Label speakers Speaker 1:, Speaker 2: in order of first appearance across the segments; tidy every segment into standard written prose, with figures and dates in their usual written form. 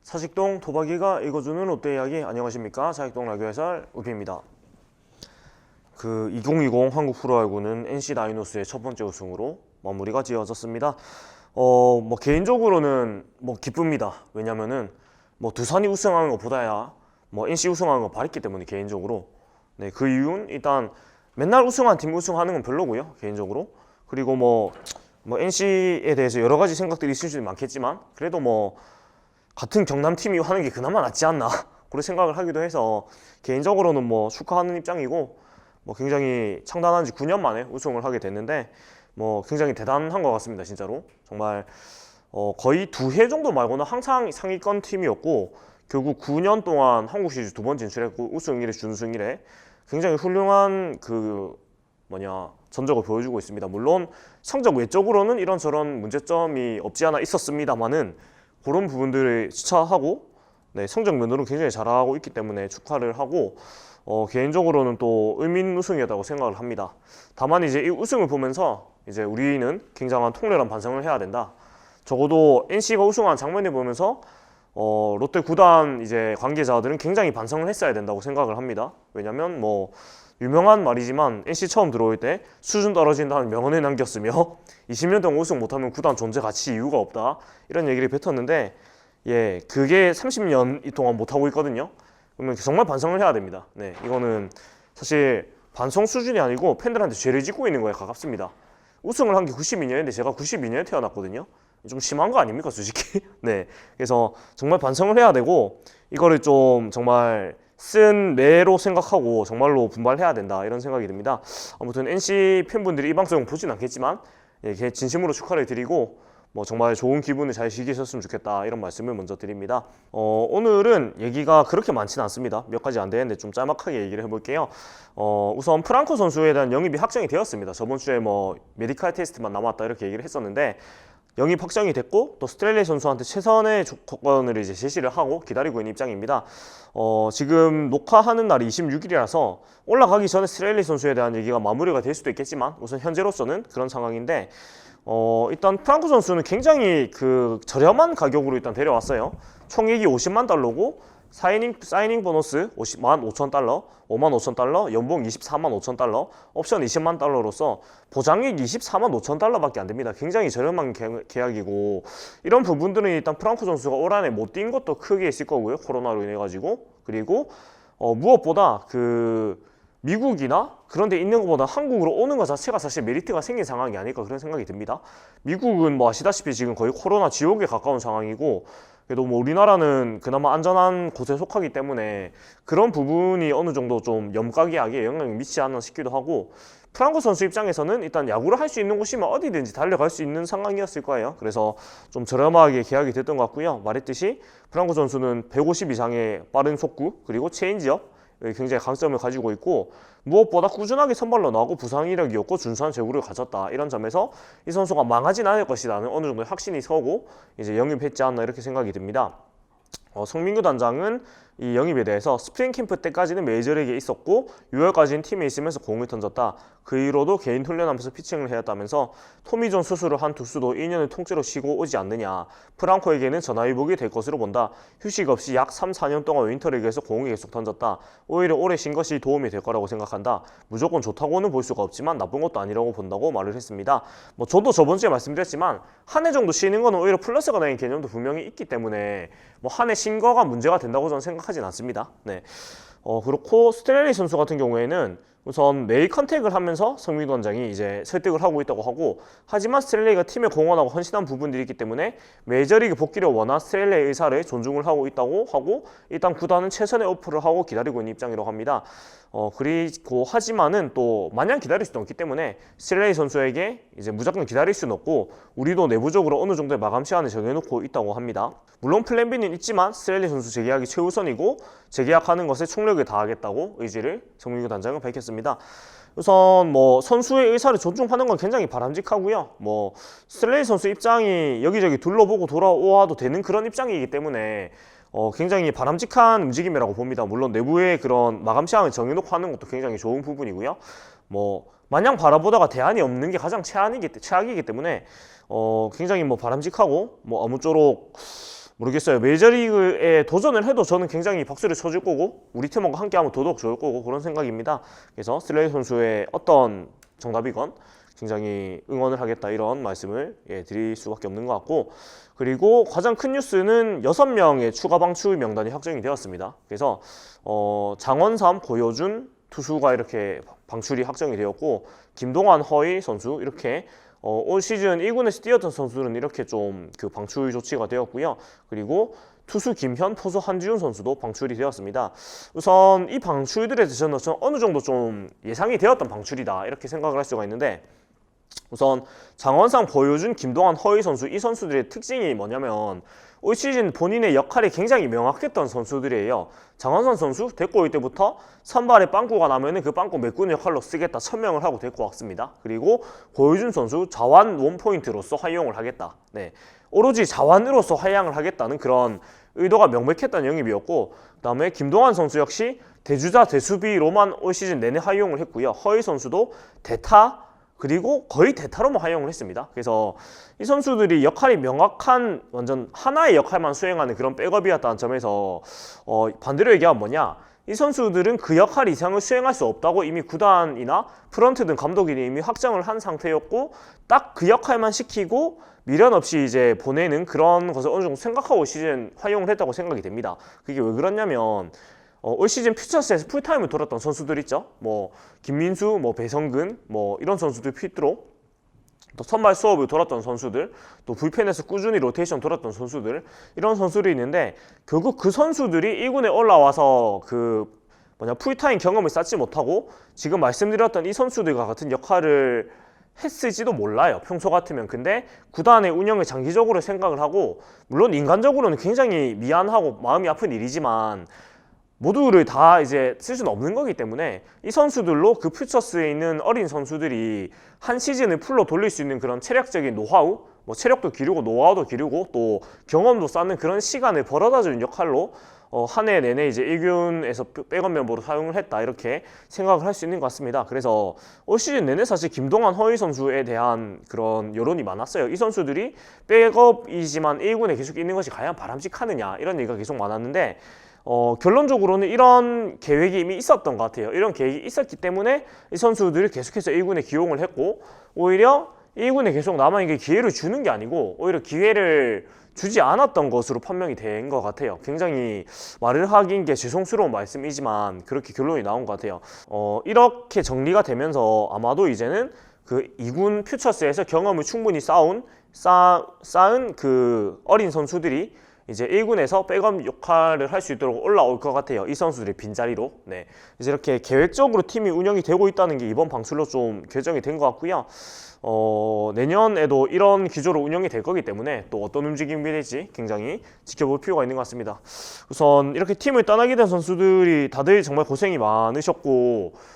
Speaker 1: 사직동 도박이가 읽어주는 롯데 이야기. 안녕하십니까, 사직동 라디오 해설 우비입니다. 2020 한국 프로야구는 NC 다이노스의 첫 번째 우승으로 마무리가 지어졌습니다. 개인적으로는 기쁩니다. 왜냐면은 두산이 우승하는 것보다야 NC 우승하는 거 바랬기 때문에, 개인적으로. 네, 그 이유는 일단 맨날 우승한 팀 우승하는 건 별로고요, 개인적으로. 그리고 NC에 대해서 여러 가지 생각들이 있을 수도 많겠지만, 그래도 같은 경남팀이 하는 게 그나마 낫지 않나 그런 생각을 하기도 해서, 개인적으로는 축하하는 입장이고, 굉장히 창단한 지 9년 만에 우승을 하게 됐는데 굉장히 대단한 것 같습니다. 진짜로 정말 거의 2해 정도 말고는 항상 상위권 팀이었고, 결국 9년 동안 한국 시리즈 2번 진출했고, 우승 1회 준우승 1회 굉장히 훌륭한 전적을 보여주고 있습니다. 물론 성적 외적으로는 이런저런 문제점이 없지 않아 있었습니다만은, 그런 부분들을 시차하고 성적 면으로 굉장히 잘하고 있기 때문에 축하를 하고, 개인적으로는 또 의미 있는 우승이었다고 생각을 합니다. 다만 이제 이 우승을 보면서 이제 우리는 굉장한 통렬한 반성을 해야 된다. 적어도 NC가 우승한 장면을 보면서 롯데 구단 이제 관계자들은 굉장히 반성을 했어야 된다고 생각을 합니다. 왜냐면 유명한 말이지만, NC 처음 들어올 때 수준 떨어진다는 명언을 남겼으며 20년 동안 우승 못하면 구단 존재 가치 이유가 없다, 이런 얘기를 뱉었는데, 그게 30년 동안 못하고 있거든요. 그러면 정말 반성을 해야 됩니다. 네, 이거는 사실 반성 수준이 아니고 팬들한테 죄를 짓고 있는 거에 가깝습니다. 우승을 한 게 92년인데 제가 92년에 태어났거든요. 좀 심한 거 아닙니까, 솔직히? 네, 그래서 정말 반성을 해야 되고, 이거를 좀 정말 쓴 매로 생각하고 정말로 분발해야 된다, 이런 생각이 듭니다. 아무튼 NC 팬분들이 이 방송을 보진 않겠지만 진심으로 축하를 드리고, 정말 좋은 기분을 잘 즐기셨으면 좋겠다, 이런 말씀을 먼저 드립니다. 오늘은 얘기가 그렇게 많지는 않습니다. 몇 가지 안 되는데 좀 짤막하게 얘기를 해볼게요. 우선 프랑코 선수에 대한 영입이 확정이 되었습니다. 저번 주에 메디칼 테스트만 남았다, 이렇게 얘기를 했었는데, 영입 확정이 됐고, 또 스트렐레이 선수한테 최선의 조건을 이제 제시를 하고 기다리고 있는 입장입니다. 지금 녹화하는 날이 26일이라서 올라가기 전에 스트렐레이 선수에 대한 얘기가 마무리가 될 수도 있겠지만, 우선 현재로서는 그런 상황인데, 일단 프랑코 선수는 굉장히 저렴한 가격으로 일단 데려왔어요. 총액이 50만 달러고 사이닝 보너스 5,000달러, 55,000달러, 연봉 24만 5천 달러, 옵션 20만 달러로서 보장액 24만 5천 달러밖에 안 됩니다. 굉장히 저렴한 계약이고, 이런 부분들은 일단 프랑코 선수가 올 한해 못 뛴 것도 크게 있을 거고요, 코로나로 인해 가지고. 그리고 무엇보다 미국이나 그런 데 있는 것보다 한국으로 오는 것 자체가 사실 메리트가 생긴 상황이 아닐까, 그런 생각이 듭니다. 미국은 아시다시피 지금 거의 코로나 지옥에 가까운 상황이고, 그래도 우리나라는 그나마 안전한 곳에 속하기 때문에 그런 부분이 어느 정도 좀 염가기하게 영향을 미치지 않나 싶기도 하고, 프랑코 선수 입장에서는 일단 야구를 할 수 있는 곳이면 어디든지 달려갈 수 있는 상황이었을 거예요. 그래서 좀 저렴하게 계약이 됐던 것 같고요. 말했듯이 프랑코 선수는 150 이상의 빠른 속구, 그리고 체인지업 굉장히 강점을 가지고 있고, 무엇보다 꾸준하게 선발로 나오고 부상 이력이었고 준수한 제구를 가졌다, 이런 점에서 이 선수가 망하진 않을 것이라는 어느 정도의 확신이 서고 이제 영입했지 않나, 이렇게 생각이 듭니다. 송민규 단장은 이 영입에 대해서 스프링 캠프 때까지는 메이저리그에 있었고 6월까지는 팀에 있으면서 공을 던졌다. 그 이후로도 개인 훈련하면서 피칭을 해왔다면서, 토미존 수술을 한 투수도 2년을 통째로 쉬고 오지 않느냐, 프랑코에게는 전화위복이 될 것으로 본다. 휴식 없이 약 3, 4년 동안 윈터리그에서 공을 계속 던졌다. 오히려 오래 쉰 것이 도움이 될 거라고 생각한다. 무조건 좋다고는 볼 수가 없지만 나쁜 것도 아니라고 본다고 말을 했습니다. 저도 저번 주에 말씀드렸지만 한 해 정도 쉬는 거는 오히려 플러스가 되는 개념도 분명히 있기 때문에 한 해 쉰 거가 문제가 된다고 저는 생각하진 않습니다. 네. 그렇고 스트렐레이 선수 같은 경우에는 우선 매일 컨택을 하면서 성민규 원장이 이제 설득을 하고 있다고 하고, 하지만 스트렐레이가 팀에 공헌하고 헌신한 부분들이 있기 때문에 메이저리그 복귀를 원한 스트렐레이의 의사를 존중을 하고 있다고 하고, 일단 구단은 최선의 오프를 하고 기다리고 있는 입장이라고 합니다. 그리고 하지만은 또 마냥 기다릴 수는 없기 때문에 스트렐레이 선수에게 이제 무조건 기다릴 수는 없고, 우리도 내부적으로 어느 정도의 마감 시간을 정해놓고 있다고 합니다. 물론 플랜 B는 있지만 스트렐레이 선수 재계약이 최우선이고 재계약하는 것에 총력을 다하겠다고 의지를 정민규 단장은 밝혔습니다. 우선 선수의 의사를 존중하는 건 굉장히 바람직하고요. 스트렐레이 선수 입장이 여기저기 둘러보고 돌아와도 되는 그런 입장이기 때문에 굉장히 바람직한 움직임이라고 봅니다. 물론 내부의 그런 마감 시간을 정해놓고 하는 것도 굉장히 좋은 부분이고요. 마냥 바라보다가 대안이 없는 게 가장 최악이기 때문에 굉장히 바람직하고 아무쪼록 모르겠어요. 메이저리그에 도전을 해도 저는 굉장히 박수를 쳐줄 거고 우리 팀하고 함께하면 더더욱 좋을 거고 그런 생각입니다. 그래서 슬레이 선수의 어떤 정답이건 굉장히 응원을 하겠다 이런 말씀을 드릴 수밖에 없는 것 같고, 그리고 가장 큰 뉴스는 6명의 추가 방출 명단이 확정이 되었습니다. 그래서 장원삼, 고효준 투수가 이렇게 방출이 확정이 되었고, 김동환, 허희 선수 이렇게 올 시즌 1군에서 뛰었던 선수들은 이렇게 좀 그 방출 조치가 되었고요. 그리고 투수 김현, 포수 한지훈 선수도 방출이 되었습니다. 우선 이 방출들에 대해서는 어느 정도 좀 예상이 되었던 방출이다 이렇게 생각을 할 수가 있는데, 우선 장원삼, 고효준, 김동환, 허희 선수 이 선수들의 특징이 뭐냐면 올 시즌 본인의 역할이 굉장히 명확했던 선수들이에요. 장원삼 선수 데리고 올 때부터 선발에 빵꾸가 나면은 그 빵꾸 메꾸는 역할로 쓰겠다 천명을 하고 데리고 왔습니다. 그리고 고효준 선수 자완 원포인트로서 활용을 하겠다. 네, 오로지 자완으로서 활용을 하겠다는 그런 의도가 명백했던 영입이었고, 그다음에 김동환 선수 역시 대주자 대수비로만 올 시즌 내내 활용을 했고요. 허희 선수도 대타 그리고 거의 대타로만 활용을 했습니다. 그래서 이 선수들이 역할이 명확한 완전 하나의 역할만 수행하는 그런 백업이었다는 점에서 반대로 얘기하면 뭐냐, 이 선수들은 그 역할 이상을 수행할 수 없다고 이미 구단이나 프런트 등 감독이 이미 확정을 한 상태였고, 딱 그 역할만 시키고 미련 없이 이제 보내는 그런 것을 어느 정도 생각하고 시즌 활용을 했다고 생각이 됩니다. 그게 왜 그러냐면 올 시즌 퓨처스에서 풀타임을 돌았던 선수들 있죠. 뭐 김민수, 뭐 배성근, 뭐 이런 선수들 필두로 또 선발 수업을 돌았던 선수들, 또 불펜에서 꾸준히 로테이션 돌았던 선수들, 이런 선수들이 있는데 결국 그 선수들이 1군에 올라와서 그 풀타임 경험을 쌓지 못하고 지금 말씀드렸던 이 선수들과 같은 역할을 했을지도 몰라요, 평소 같으면. 근데 구단의 운영을 장기적으로 생각을 하고, 물론 인간적으로는 굉장히 미안하고 마음이 아픈 일이지만 모두를 다 이제 쓸 수는 없는 거기 때문에 이 선수들로 그 퓨처스에 있는 어린 선수들이 한 시즌을 풀로 돌릴 수 있는 그런 체력적인 노하우, 뭐 체력도 기르고 노하우도 기르고 또 경험도 쌓는 그런 시간을 벌어다주는 역할로 한 해 내내 이제 1군에서 백업 멤버로 사용을 했다 이렇게 생각을 할 수 있는 것 같습니다. 그래서 올 시즌 내내 사실 김동환, 허희 선수에 대한 그런 여론이 많았어요. 이 선수들이 백업이지만 1군에 계속 있는 것이 과연 바람직하느냐 이런 얘기가 계속 많았는데, 결론적으로는 이런 계획이 이미 있었던 것 같아요. 이런 계획이 있었기 때문에 이 선수들을 계속해서 1군에 기용을 했고, 오히려 1군에 계속 남아있는 게 기회를 주는 게 아니고 오히려 기회를 주지 않았던 것으로 판명이 된 것 같아요. 굉장히 말을 하긴 게 죄송스러운 말씀이지만 그렇게 결론이 나온 것 같아요. 이렇게 정리가 되면서 아마도 이제는 그 2군 퓨처스에서 경험을 충분히 쌓은 그 어린 선수들이 이제 1군에서 백업 역할을 할 수 있도록 올라올 것 같아요. 이 선수들의 빈자리로. 네, 이제 이렇게 계획적으로 팀이 운영이 되고 있다는 게 이번 방출로 좀 결정이 된 것 같고요. 내년에도 이런 기조로 운영이 될 거기 때문에 또 어떤 움직임이 될지 굉장히 지켜볼 필요가 있는 것 같습니다. 우선 이렇게 팀을 떠나게 된 선수들이 다들 정말 고생이 많으셨고,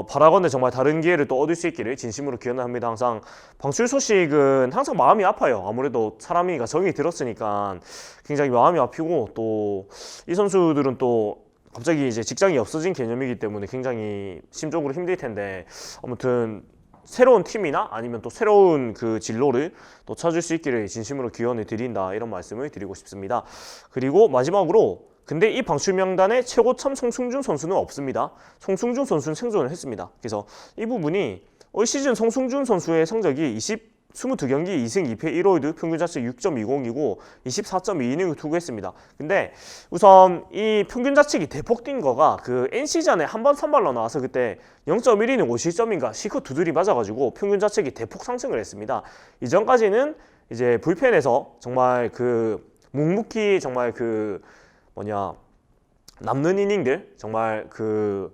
Speaker 1: 바라건대 정말 다른 기회를 또 얻을 수 있기를 진심으로 기원합니다. 항상 방출 소식은 항상 마음이 아파요. 아무래도 사람이가 정이 들었으니까 굉장히 마음이 아프고, 또 이 선수들은 또 갑자기 이제 직장이 없어진 개념이기 때문에 굉장히 심적으로 힘들 텐데, 아무튼 새로운 팀이나 아니면 또 새로운 그 진로를 또 찾을 수 있기를 진심으로 기원을 드린다 이런 말씀을 드리고 싶습니다. 그리고 마지막으로, 근데 이 방출 명단에 최고참 송승준 선수는 없습니다. 송승준 선수는 생존을 했습니다. 그래서 이 부분이 올 시즌 송승준 선수의 성적이 22경기 2승 2패 1홀드 평균 자책 6.20이고 24.2이닝을 투구했습니다. 근데 우선 이 평균 자책이 대폭 뛴 거가 그 NC전에 한 번 선발로 나와서 그때 0.1이닝 50점인가 실컷 두드리 맞아가지고 평균 자책이 대폭 상승을 했습니다. 이전까지는 이제 불펜에서 정말 그 묵묵히 정말 그 남는 이닝들, 정말 그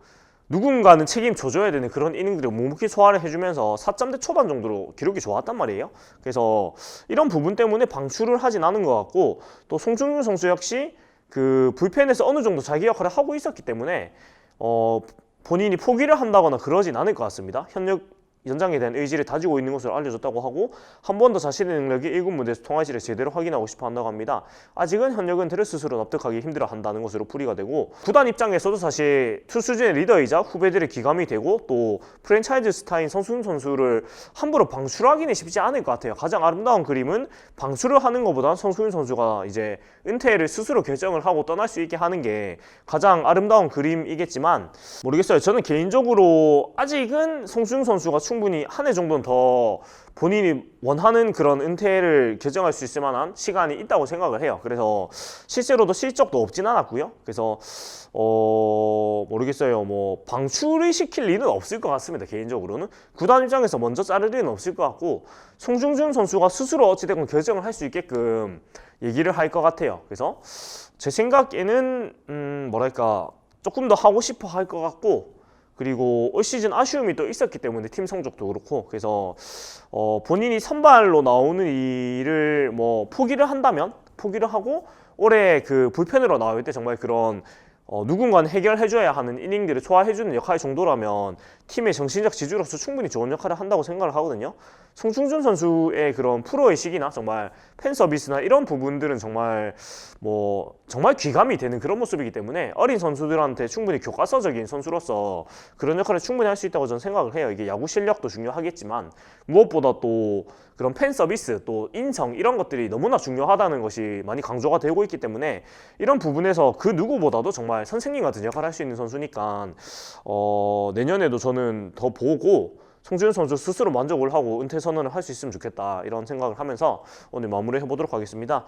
Speaker 1: 누군가는 책임져줘야 되는 그런 이닝들을 묵묵히 소화를 해주면서 4점대 초반 정도로 기록이 좋았단 말이에요. 그래서 이런 부분 때문에 방출을 하진 않은 것 같고, 또 송승준 선수 역시 그 불펜에서 어느 정도 자기 역할을 하고 있었기 때문에 본인이 포기를 한다거나 그러진 않을 것 같습니다. 연장에 대한 의지를 다지고 있는 것으로 알려졌다고 하고 한 번 더 자신의 능력이 1군 무대에서 통할지를 제대로 확인하고 싶어 한다고 합니다. 아직은 현역은 들을 스스로 납득하기 힘들어 한다는 것으로 풀이가 되고 구단 입장에서도 사실 투수진의 리더이자 후배들의 기감이 되고 또 프랜차이즈 스타인 성수훈 선수를 함부로 방출하기는 쉽지 않을 것 같아요. 가장 아름다운 그림은 방출을 하는 것보다 성수훈 선수가 이제 은퇴를 스스로 결정을 하고 떠날 수 있게 하는 게 가장 아름다운 그림이겠지만 모르겠어요. 저는 개인적으로 아직은 성수훈 선수가 충분히 한 해 정도는 더 본인이 원하는 그런 은퇴를 결정할 수 있을 만한 시간이 있다고 생각을 해요. 그래서 실제로도 실적도 없진 않았고요. 그래서 모르겠어요. 뭐 방출을 시킬 리는 없을 것 같습니다. 개인적으로는 구단 입장에서 먼저 자를 리는 없을 것 같고 송중준 선수가 스스로 어찌됐건 결정을 할 수 있게끔 얘기를 할 것 같아요. 그래서 제 생각에는 뭐랄까 조금 더 하고 싶어 할 것 같고 그리고 올 시즌 아쉬움이 또 있었기 때문에 팀 성적도 그렇고 그래서 본인이 선발로 나오는 일을 뭐 포기를 한다면 포기를 하고 올해 그 불펜으로 나올 때 정말 그런 누군가는 해결해줘야 하는 이닝들을 소화해주는 역할 정도라면 팀의 정신적 지주로서 충분히 좋은 역할을 한다고 생각을 하거든요. 송충준 선수의 그런 프로의식이나 정말 팬 서비스나 이런 부분들은 정말 정말 귀감이 되는 그런 모습이기 때문에 어린 선수들한테 충분히 교과서적인 선수로서 그런 역할을 충분히 할 수 있다고 저는 생각을 해요. 이게 야구 실력도 중요하겠지만 무엇보다 또 그런 팬 서비스 또 인성 이런 것들이 너무나 중요하다는 것이 많이 강조가 되고 있기 때문에 이런 부분에서 그 누구보다도 정말 선생님 같은 역할을 할 수 있는 선수니까 내년에도 저는 더 보고 송지훈 선수 스스로 만족을 하고 은퇴 선언을 할 수 있으면 좋겠다 이런 생각을 하면서 오늘 마무리 해보도록 하겠습니다.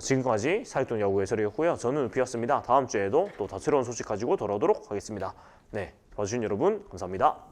Speaker 1: 지금까지 사익돈 야구 해설이었고요. 저는 우피였습니다. 다음 주에도 또 다채로운 소식 가지고 돌아오도록 하겠습니다. 네, 봐주신 여러분 감사합니다.